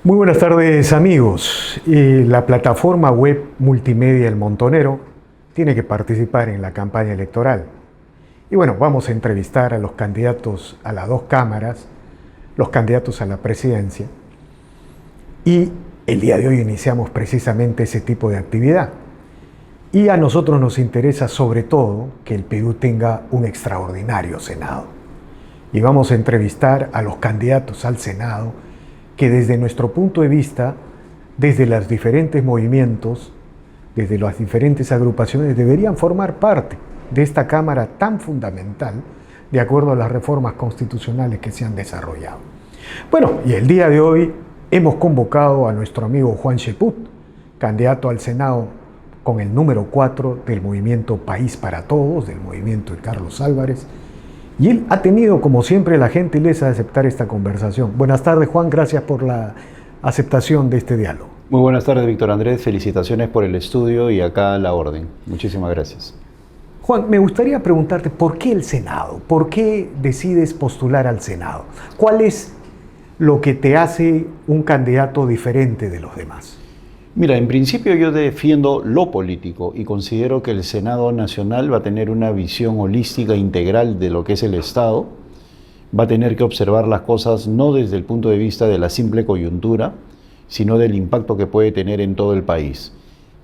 Muy buenas tardes, amigos. La plataforma web multimedia El Montonero tiene que participar en la campaña electoral. Y bueno, vamos a entrevistar a los candidatos a las dos cámaras, los candidatos a la presidencia. Y el día de hoy iniciamos precisamente ese tipo de actividad. Y a nosotros nos interesa sobre todo que el Perú tenga un extraordinario Senado. Y vamos a entrevistar a los candidatos al Senado que desde nuestro punto de vista, desde los diferentes movimientos, desde las diferentes agrupaciones, deberían formar parte de esta Cámara tan fundamental de acuerdo a las reformas constitucionales que se han desarrollado. Bueno, y el día de hoy hemos convocado a nuestro amigo Juan Cheput, candidato al Senado con el número 4 del movimiento País para Todos, del movimiento de Carlos Álvarez. Y él ha tenido, como siempre, la gentileza de aceptar esta conversación. Buenas tardes, Juan. Gracias por la aceptación de este diálogo. Muy buenas tardes, Víctor Andrés. Felicitaciones por el estudio y acá la orden. Muchísimas gracias. Juan, me gustaría preguntarte, ¿por qué el Senado? ¿Por qué decides postular al Senado? ¿Cuál es lo que te hace un candidato diferente de los demás? Mira, en principio yo defiendo lo político y considero que el Senado Nacional va a tener una visión holística integral de lo que es el Estado. Va a tener que observar las cosas no desde el punto de vista de la simple coyuntura, sino del impacto que puede tener en todo el país.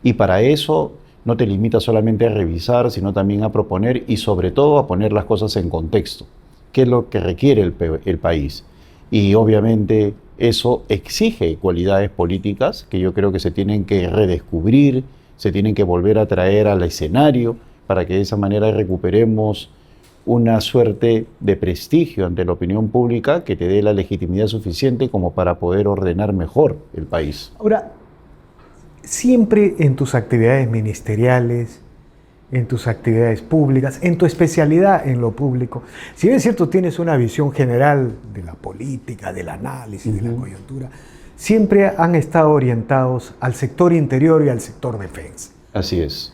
Y para eso no te limitas solamente a revisar, sino también a proponer y sobre todo a poner las cosas en contexto. ¿Qué es lo que requiere el país? Y obviamente eso exige cualidades políticas que yo creo que se tienen que redescubrir, se tienen que volver a traer al escenario para que de esa manera recuperemos una suerte de prestigio ante la opinión pública que te dé la legitimidad suficiente como para poder ordenar mejor el país. Ahora, siempre en tus actividades ministeriales, en tus actividades públicas, en tu especialidad en lo público, si bien es cierto tienes una visión general de la política, del análisis, de la coyuntura, siempre han estado orientados al sector interior y al sector defensa. Así es.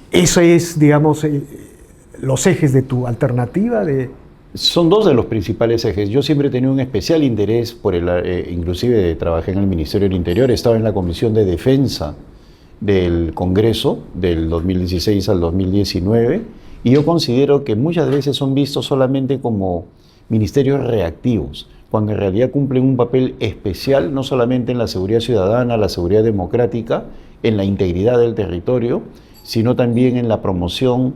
Eso es, digamos, los ejes de tu alternativa de... Son dos de los principales ejes. Yo siempre he tenido un especial interés por inclusive trabajé en el Ministerio del Interior, estaba en la Comisión de Defensa del Congreso del 2016 al 2019, y yo considero que muchas veces son vistos solamente como ministerios reactivos, cuando en realidad cumplen un papel especial no solamente en la seguridad ciudadana, la seguridad democrática, en la integridad del territorio, sino también en la promoción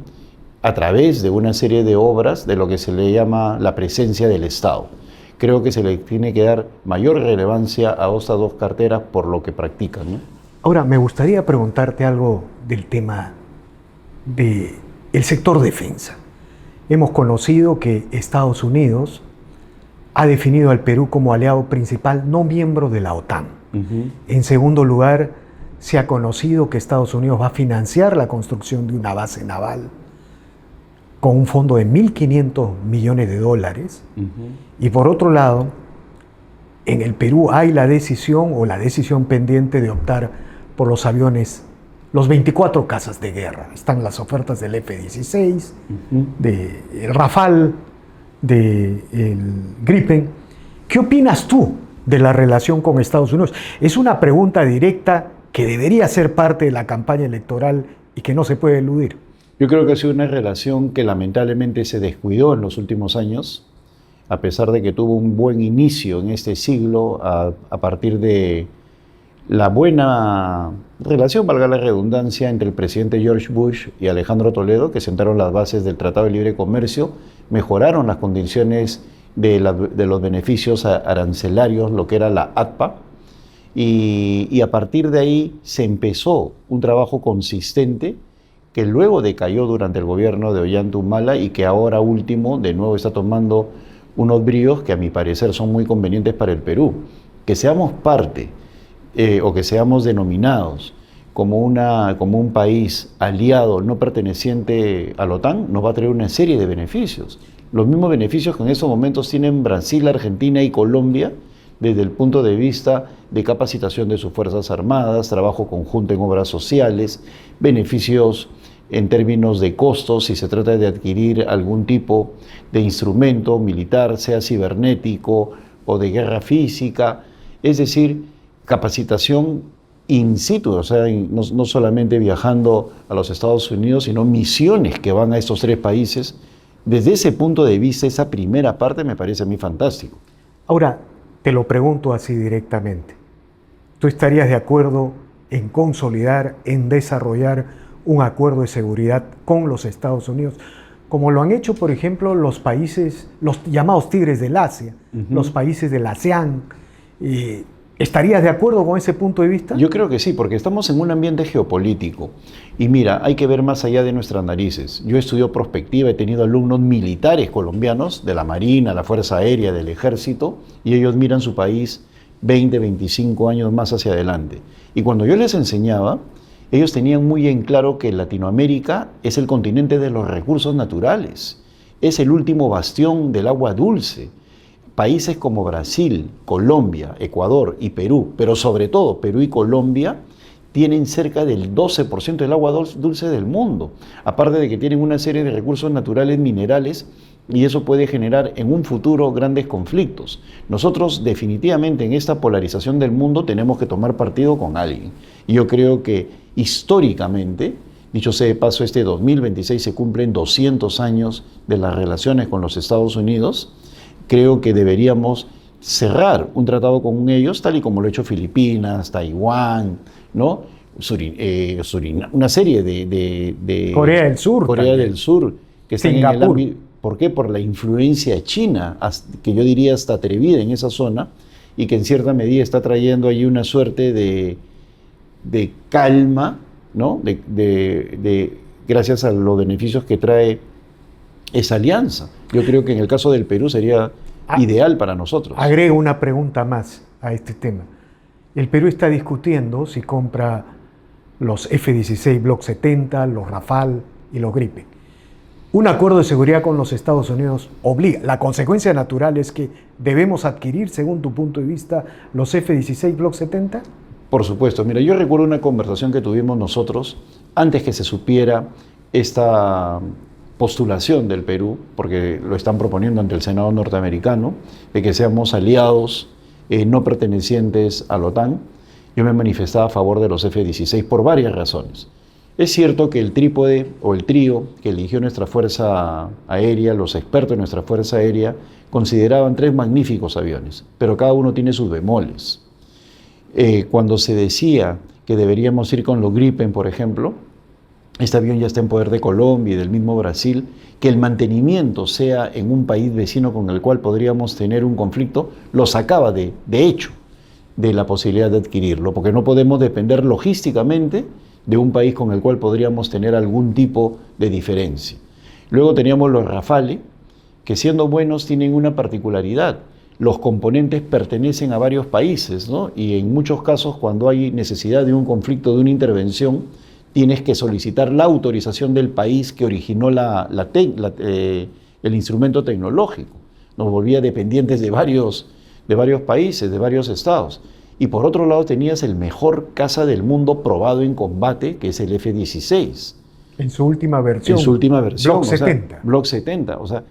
a través de una serie de obras de lo que se le llama la presencia del Estado. Creo que se le tiene que dar mayor relevancia a estas dos carteras por lo que practican, ¿no? Ahora, me gustaría preguntarte algo del tema del sector defensa. Hemos conocido que Estados Unidos ha definido al Perú como aliado principal no miembro de la OTAN. En segundo lugar, se ha conocido que Estados Unidos va a financiar la construcción de una base naval con un fondo de $1.500 millones. Y por otro lado, en el Perú hay la decisión pendiente de optar por los aviones, los 24 cazas de guerra. Están las ofertas del F-16, del Rafale, del Gripen. ¿Qué opinas tú de la relación con Estados Unidos? Es una pregunta directa que debería ser parte de la campaña electoral y que no se puede eludir. Yo creo que ha sido una relación que lamentablemente se descuidó en los últimos años, a pesar de que tuvo un buen inicio en este siglo a partir de la buena relación, valga la redundancia, entre el presidente George Bush y Alejandro Toledo, que sentaron las bases del Tratado de Libre Comercio, mejoraron las condiciones de los beneficios arancelarios, lo que era la ATPA, y a partir de ahí se empezó un trabajo consistente que luego decayó durante el gobierno de Ollanta Humala y que ahora último de nuevo está tomando unos bríos que a mi parecer son muy convenientes para el Perú. Que seamos parte o que seamos denominados como un país aliado no perteneciente a la OTAN nos va a traer una serie de beneficios. Los mismos beneficios que en estos momentos tienen Brasil, Argentina y Colombia desde el punto de vista de capacitación de sus Fuerzas Armadas, trabajo conjunto en obras sociales, beneficios en términos de costos si se trata de adquirir algún tipo de instrumento militar, sea cibernético o de guerra física. Es decir, capacitación in situ, o sea, no solamente viajando a los Estados Unidos, sino misiones que van a estos 3 países. Desde ese punto de vista, esa primera parte me parece a mí fantástico. Ahora, te lo pregunto así directamente. ¿Tú estarías de acuerdo en consolidar, en desarrollar un acuerdo de seguridad con los Estados Unidos, como lo han hecho, por ejemplo, los países, los llamados tigres del Asia, los países del ASEAN? ¿Estarías de acuerdo con ese punto de vista? Yo creo que sí, porque estamos en un ambiente geopolítico. Y mira, hay que ver más allá de nuestras narices. Yo estudio prospectiva, he tenido alumnos militares colombianos de la Marina, la Fuerza Aérea, del Ejército, y ellos miran su país 20, 25 años más hacia adelante. Y cuando yo les enseñaba, ellos tenían muy en claro que Latinoamérica es el continente de los recursos naturales, es el último bastión del agua dulce. Países como Brasil, Colombia, Ecuador y Perú, pero sobre todo Perú y Colombia, tienen cerca del 12% del agua dulce del mundo, aparte de que tienen una serie de recursos naturales minerales, y eso puede generar en un futuro grandes conflictos. Nosotros definitivamente en esta polarización del mundo tenemos que tomar partido con alguien. Y yo creo que históricamente, dicho sea de paso, este 2026 se cumplen 200 años de las relaciones con los Estados Unidos. Creo que deberíamos cerrar un tratado con ellos, tal y como lo ha hecho Filipinas, Taiwán, ¿no? Una serie de Corea del Sur. Corea también. del Sur, que están en el ámbito. ¿Por qué? Por la influencia china, que yo diría hasta atrevida en esa zona, y que en cierta medida está trayendo allí una suerte de calma, ¿no? Gracias a los beneficios que trae esa alianza. Yo creo que en el caso del Perú sería ideal para nosotros. Agrego una pregunta más a este tema. El Perú está discutiendo si compra los F-16 Block 70, los Rafale y los Gripen. Un acuerdo de seguridad con los Estados Unidos obliga. La consecuencia natural es que debemos adquirir, según tu punto de vista, los F-16 Block 70. Por supuesto. Mira, yo recuerdo una conversación que tuvimos nosotros antes que se supiera esta postulación del Perú, porque lo están proponiendo ante el Senado norteamericano, de que seamos aliados no pertenecientes a la OTAN. Yo me manifestaba a favor de los F-16 por varias razones. Es cierto que el trípode o el trío que eligió nuestra Fuerza Aérea, los expertos de nuestra Fuerza Aérea, consideraban 3 magníficos aviones, pero cada uno tiene sus bemoles. Cuando se decía que deberíamos ir con los Gripen, por ejemplo, este avión ya está en poder de Colombia y del mismo Brasil, que el mantenimiento sea en un país vecino con el cual podríamos tener un conflicto, lo sacaba de hecho de la posibilidad de adquirirlo, porque no podemos depender logísticamente de un país con el cual podríamos tener algún tipo de diferencia. Luego teníamos los Rafale, que siendo buenos tienen una particularidad. Los componentes pertenecen a varios países, ¿no? Y en muchos casos, cuando hay necesidad de un conflicto, de una intervención, tienes que solicitar la autorización del país que originó el instrumento tecnológico. Nos volvía dependientes de varios países, de varios estados. Y por otro lado tenías el mejor caza del mundo probado en combate, que es el F-16. En su última versión. En su última versión. Block 70. Block 70. O sea,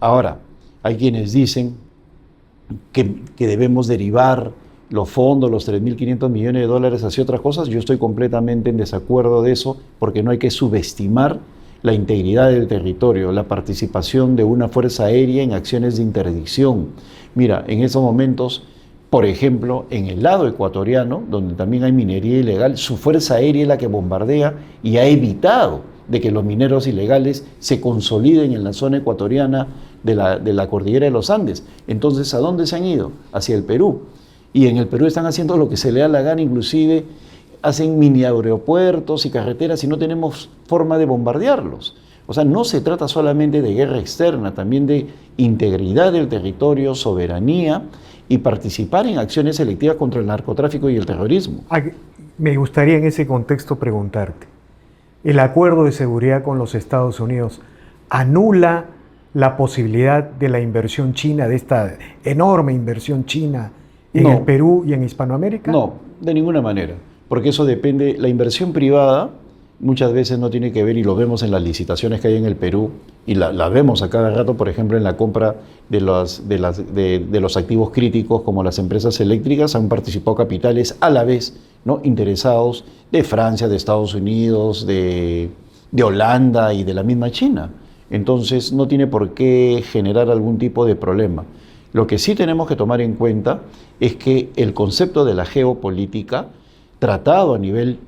ahora, hay quienes dicen que debemos derivar los fondos, los 3.500 millones de dólares hacia otras cosas. Yo estoy completamente en desacuerdo de eso, porque no hay que subestimar la integridad del territorio, la participación de una fuerza aérea en acciones de interdicción. Mira, en estos momentos, por ejemplo, en el lado ecuatoriano, donde también hay minería ilegal, su fuerza aérea es la que bombardea y ha evitado de que los mineros ilegales se consoliden en la zona ecuatoriana de la cordillera de los Andes. Entonces, ¿a dónde se han ido? Hacia el Perú. Y en el Perú están haciendo lo que se le da la gana, inclusive hacen mini aeropuertos y carreteras y no tenemos forma de bombardearlos. O sea, no se trata solamente de guerra externa, también de integridad del territorio, soberanía y participar en acciones selectivas contra el narcotráfico y el terrorismo. Me gustaría en ese contexto preguntarte, ¿el acuerdo de seguridad con los Estados Unidos anula la posibilidad de la inversión china, de esta enorme inversión china en el Perú y en Hispanoamérica? No, de ninguna manera, porque eso depende, la inversión privada muchas veces no tiene que ver, y lo vemos en las licitaciones que hay en el Perú, y la vemos a cada rato, por ejemplo, en la compra de los activos críticos, como las empresas eléctricas, han participado capitales a la vez, ¿no?, interesados de Francia, de Estados Unidos, de Holanda y de la misma China. Entonces no tiene por qué generar algún tipo de problema. Lo que sí tenemos que tomar en cuenta es que el concepto de la geopolítica, tratado a nivel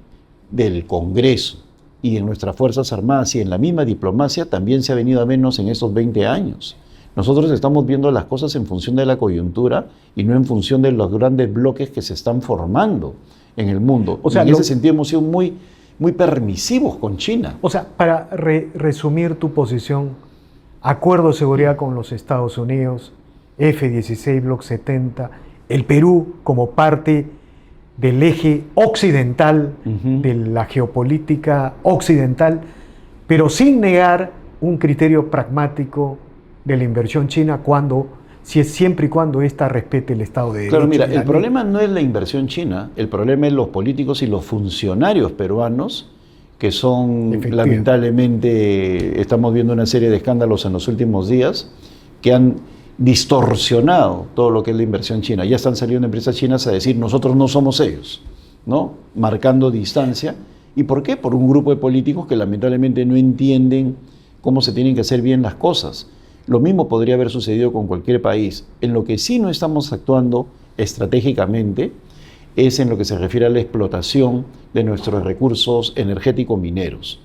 del Congreso y en nuestras Fuerzas Armadas y en la misma diplomacia, también se ha venido a menos en estos 20 años. Nosotros estamos viendo las cosas en función de la coyuntura y no en función de los grandes bloques que se están formando en el mundo. O sea, en ese sentido hemos sido muy permisivos con China. O sea, para resumir tu posición, acuerdo de seguridad con los Estados Unidos, F-16, Block 70, el Perú como parte del eje occidental, de la geopolítica occidental, pero sin negar un criterio pragmático de la inversión china siempre y cuando ésta respete el Estado de Derecho. Claro, mira, el problema no es la inversión china, el problema es los políticos y los funcionarios peruanos, que son, lamentablemente, estamos viendo una serie de escándalos en los últimos días, que han distorsionado todo lo que es la inversión china. Ya están saliendo empresas chinas a decir, nosotros no somos ellos, ¿no?, marcando distancia. ¿Y por qué? Por un grupo de políticos que lamentablemente no entienden cómo se tienen que hacer bien las cosas. Lo mismo podría haber sucedido con cualquier país. En lo que sí no estamos actuando estratégicamente es en lo que se refiere a la explotación de nuestros recursos energéticos mineros.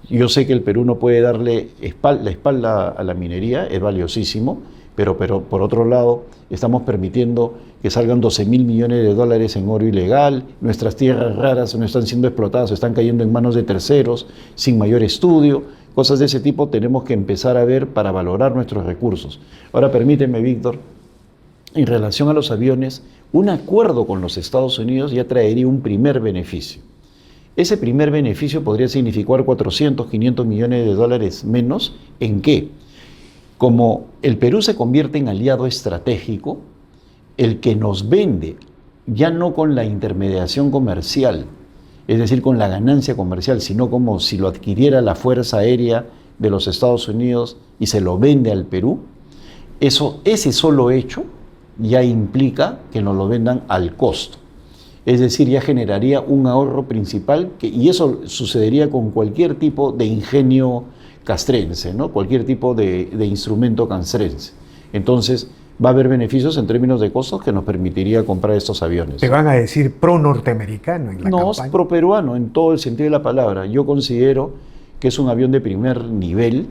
Yo sé que el Perú no puede darle la espalda a la minería, es valiosísimo, pero por otro lado estamos permitiendo que salgan 12.000 millones de dólares en oro ilegal, nuestras tierras raras no están siendo explotadas, están cayendo en manos de terceros sin mayor estudio. Cosas de ese tipo tenemos que empezar a ver para valorar nuestros recursos. Ahora permíteme, Víctor, en relación a los aviones, un acuerdo con los Estados Unidos ya traería un primer beneficio. Ese primer beneficio podría significar 400, 500 millones de dólares menos. ¿En qué? Como el Perú se convierte en aliado estratégico, el que nos vende, ya no con la intermediación comercial, es decir, con la ganancia comercial, sino como si lo adquiriera la Fuerza Aérea de los Estados Unidos y se lo vende al Perú, ese solo hecho ya implica que nos lo vendan al costo. Es decir, ya generaría un ahorro principal, y eso sucedería con cualquier tipo de ingenio castrense, ¿no?, cualquier tipo de instrumento castrense. Entonces, va a haber beneficios en términos de costos que nos permitiría comprar estos aviones. ¿Te van a decir pro-norteamericano en la campaña? No, es pro-peruano en todo el sentido de la palabra. Yo considero que es un avión de primer nivel,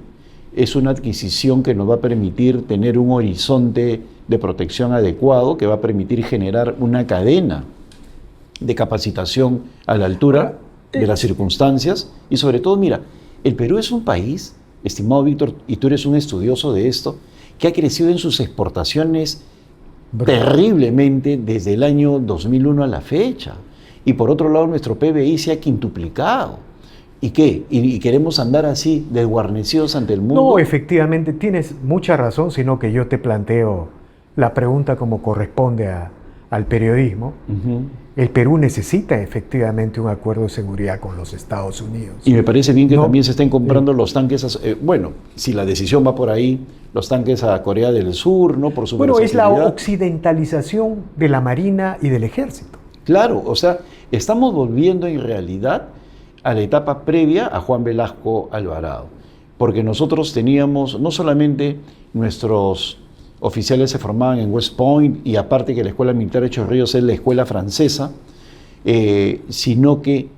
es una adquisición que nos va a permitir tener un horizonte de protección adecuado, que va a permitir generar una cadena de capacitación a la altura de las circunstancias. Y sobre todo, mira, el Perú es un país, estimado Víctor, y tú eres un estudioso de esto, que ha crecido en sus exportaciones terriblemente desde el año 2001 a la fecha. Y por otro lado, nuestro PBI se ha quintuplicado. ¿Y qué? ¿Y queremos andar así, desguarnecidos ante el mundo? No, efectivamente, tienes mucha razón, sino que yo te planteo la pregunta como corresponde al periodismo. El Perú necesita efectivamente un acuerdo de seguridad con los Estados Unidos. Y me parece bien que también se estén comprando los tanques, bueno, si la decisión va por ahí, los tanques a Corea del Sur, ¿no? Por su Bueno, es la versatilidad. occidentalización de la Marina y del Ejército. Claro, o sea, estamos volviendo en realidad a la etapa previa a Juan Velasco Alvarado, porque nosotros teníamos no solamente nuestros oficiales se formaban en West Point, y aparte que la Escuela Militar de Chorrillos es la escuela francesa, sino que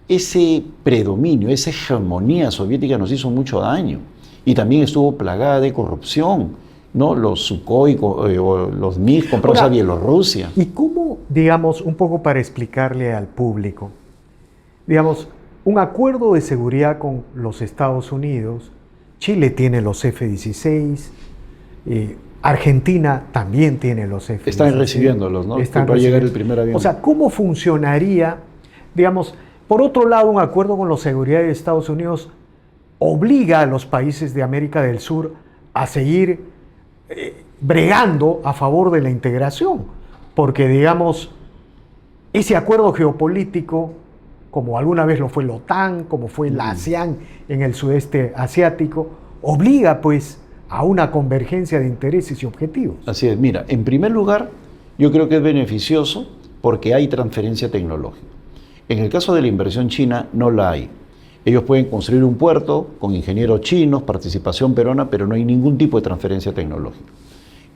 ese predominio, esa hegemonía soviética nos hizo mucho daño, y también estuvo plagada de corrupción, ¿no? Los Sukhoi o los MiG comprados a Bielorrusia. ¿Y cómo, digamos, un poco para explicarle al público, digamos, un acuerdo de seguridad con los Estados Unidos, Chile tiene los F-16, Argentina también tiene los F-16. Están recibiéndolos, ¿no? Va a llegar el primer avión. O sea, ¿cómo funcionaría, digamos, por otro lado, un acuerdo con la seguridad de Estados Unidos obliga a los países de América del Sur a seguir bregando a favor de la integración? Porque, digamos, ese acuerdo geopolítico como alguna vez lo fue la OTAN, como fue la ASEAN en el sudeste asiático, obliga pues a una convergencia de intereses y objetivos. Así es, mira, en primer lugar, yo creo que es beneficioso porque hay transferencia tecnológica. En el caso de la inversión china, no la hay. Ellos pueden construir un puerto con ingenieros chinos, participación peruana, pero no hay ningún tipo de transferencia tecnológica.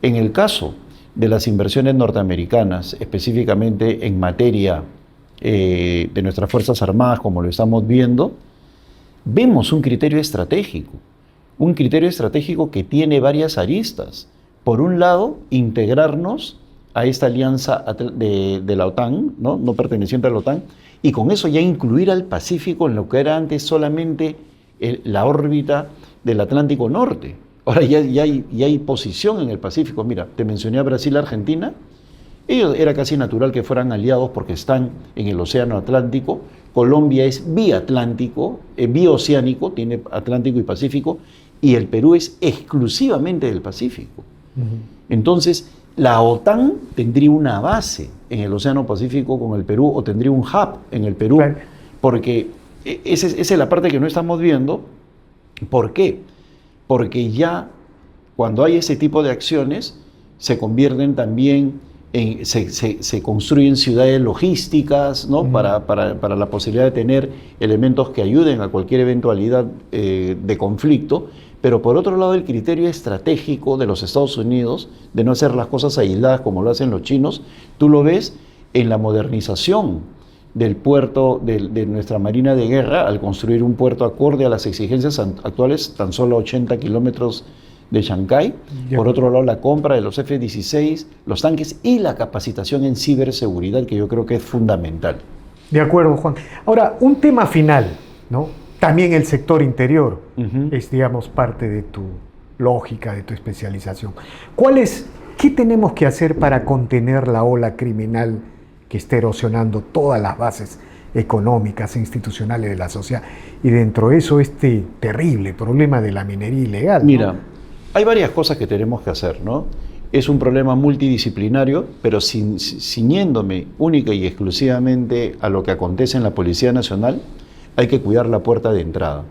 En el caso de las inversiones norteamericanas, específicamente en materia de nuestras Fuerzas Armadas, como lo estamos viendo, vemos un criterio estratégico que tiene varias aristas. Por un lado, integrarnos a esta alianza de la OTAN, no perteneciente a la OTAN, y con eso ya incluir al Pacífico en lo que era antes solamente la órbita del Atlántico Norte. Ahora ya hay posición en el Pacífico. Mira, te mencioné a Brasil y Argentina. Ellos era casi natural que fueran aliados porque están en el Océano Atlántico. Colombia es bioceánico, tiene Atlántico y Pacífico, y el Perú es exclusivamente del Pacífico. Entonces, la OTAN tendría una base en el Océano Pacífico con el Perú, o tendría un hub en el Perú, claro, porque esa es la parte que no estamos viendo. ¿Por qué? Porque ya cuando hay ese tipo de acciones, se convierten también se construyen ciudades logísticas, ¿no? Para la posibilidad de tener elementos que ayuden a cualquier eventualidad de conflicto. Pero por otro lado, el criterio estratégico de los Estados Unidos de no hacer las cosas aisladas como lo hacen los chinos, tú lo ves en la modernización del puerto de nuestra Marina de Guerra, al construir un puerto acorde a las exigencias actuales, tan solo 80 kilómetros de Shanghái. Por otro lado, la compra de los F-16, los tanques y la capacitación en ciberseguridad, que yo creo que es fundamental. De acuerdo, Juan. Ahora, un tema final, ¿no? También el sector interior es, digamos, parte de tu lógica, de tu especialización. ¿Qué tenemos que hacer para contener la ola criminal que está erosionando todas las bases económicas e institucionales de la sociedad? Y dentro de eso, este terrible problema de la minería ilegal, ¿no? Mira, hay varias cosas que tenemos que hacer, ¿no? Es un problema multidisciplinario, pero ciñéndome única y exclusivamente a lo que acontece en la Policía Nacional, hay que cuidar la puerta de entrada.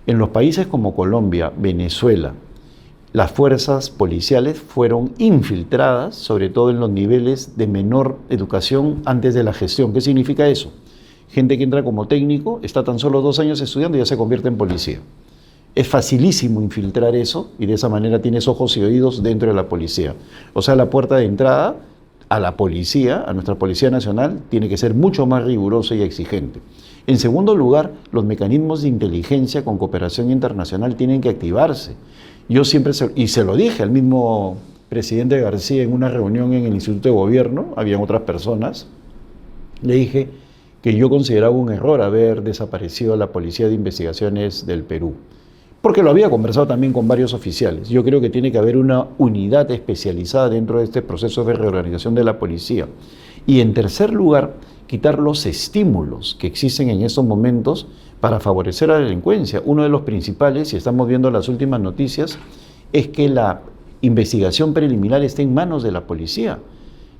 En los países como Colombia, Venezuela, las fuerzas policiales fueron infiltradas, sobre todo en los niveles de menor educación antes de la gestión. ¿Qué significa eso? Gente que entra como técnico, está tan solo 2 años estudiando y ya se convierte en policía. Es facilísimo infiltrar eso y de esa manera tienes ojos y oídos dentro de la policía. O sea, la puerta de entrada a la policía, a nuestra Policía Nacional, tiene que ser mucho más rigurosa y exigente. En segundo lugar, los mecanismos de inteligencia con cooperación internacional tienen que activarse. Yo siempre, y se lo dije al mismo presidente García en una reunión en el Instituto de Gobierno, habían otras personas, le dije que yo consideraba un error haber desaparecido la Policía de Investigaciones del Perú, porque lo había conversado también con varios oficiales. Yo creo que tiene que haber una unidad especializada dentro de este proceso de reorganización de la policía. Y en tercer lugar, quitar los estímulos que existen en estos momentos para favorecer a la delincuencia. Uno de los principales, y estamos viendo las últimas noticias, es que la investigación preliminar está en manos de la policía.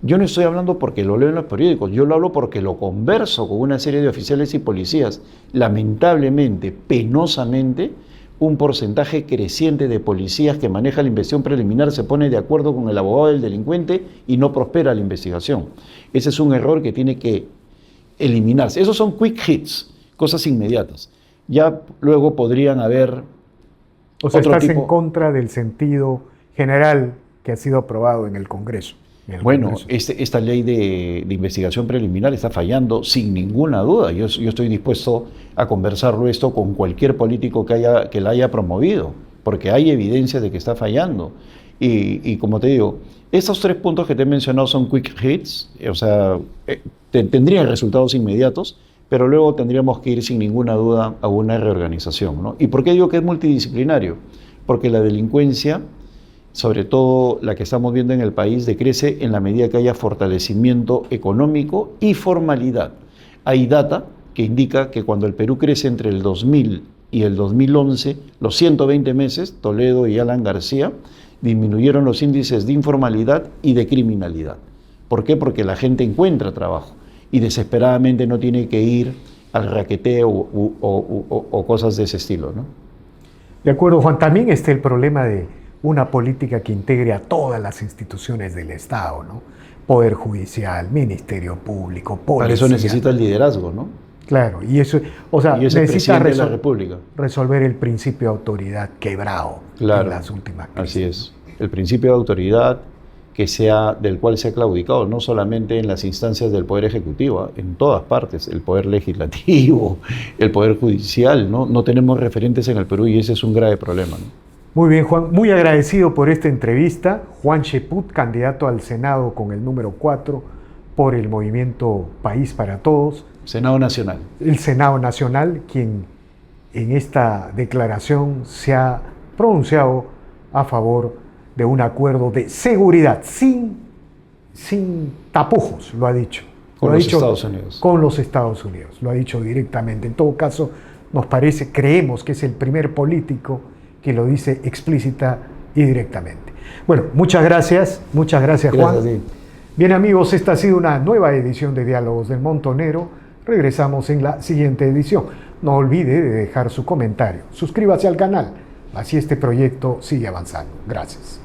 Yo no estoy hablando porque lo leo en los periódicos, yo lo hablo porque lo converso con una serie de oficiales y policías. Lamentablemente, penosamente, un porcentaje creciente de policías que maneja la investigación preliminar se pone de acuerdo con el abogado del delincuente y no prospera la investigación. Ese es un error que tiene que eliminarse. Esos son quick hits, cosas inmediatas. Ya luego podrían haber... O sea, estás en contra del sentido general que ha sido aprobado en el Congreso. Bueno, esta ley de investigación preliminar está fallando sin ninguna duda. Yo estoy dispuesto a conversarlo esto con cualquier político que la haya promovido, porque hay evidencia de que está fallando. Y como te digo, estos 3 puntos que te he mencionado son quick hits, o sea, tendrían resultados inmediatos, pero luego tendríamos que ir sin ninguna duda a una reorganización, ¿no? ¿Y por qué digo que es multidisciplinario? Porque la delincuencia, sobre todo la que estamos viendo en el país, decrece en la medida que haya fortalecimiento económico y formalidad. Hay data que indica que cuando el Perú crece entre el 2000 y el 2011, los 120 meses, Toledo y Alan García, disminuyeron los índices de informalidad y de criminalidad. ¿Por qué? Porque la gente encuentra trabajo y desesperadamente no tiene que ir al raqueteo o cosas de ese estilo, ¿no? De acuerdo, Juan. También está el problema de una política que integre a todas las instituciones del Estado, ¿no? Poder judicial, Ministerio Público, policía. Para eso necesita el liderazgo, ¿no? Claro, y eso, o sea, Y ese necesita presidente de la República. resolver el principio de autoridad quebrado Claro, en las últimas crisis. así es. El principio de autoridad del cual se ha claudicado, no solamente en las instancias del Poder Ejecutivo, en todas partes, el Poder Legislativo, el Poder Judicial, ¿no? No tenemos referentes en el Perú y ese es un grave problema, ¿no? Muy bien, Juan. Muy agradecido por esta entrevista. Juan Cheput, candidato al Senado con el número 4 por el movimiento País para Todos. Senado Nacional. El Senado Nacional, quien en esta declaración se ha pronunciado a favor de un acuerdo de seguridad, sin tapujos, lo ha dicho. Con los Estados Unidos. Con los Estados Unidos, lo ha dicho directamente. En todo caso, creemos que es el primer político que lo dice explícita y directamente. Bueno, muchas gracias Juan. Gracias a ti. Bien amigos, esta ha sido una nueva edición de Diálogos del Montonero. Regresamos en la siguiente edición. No olvide de dejar su comentario. Suscríbase al canal, así este proyecto sigue avanzando. Gracias.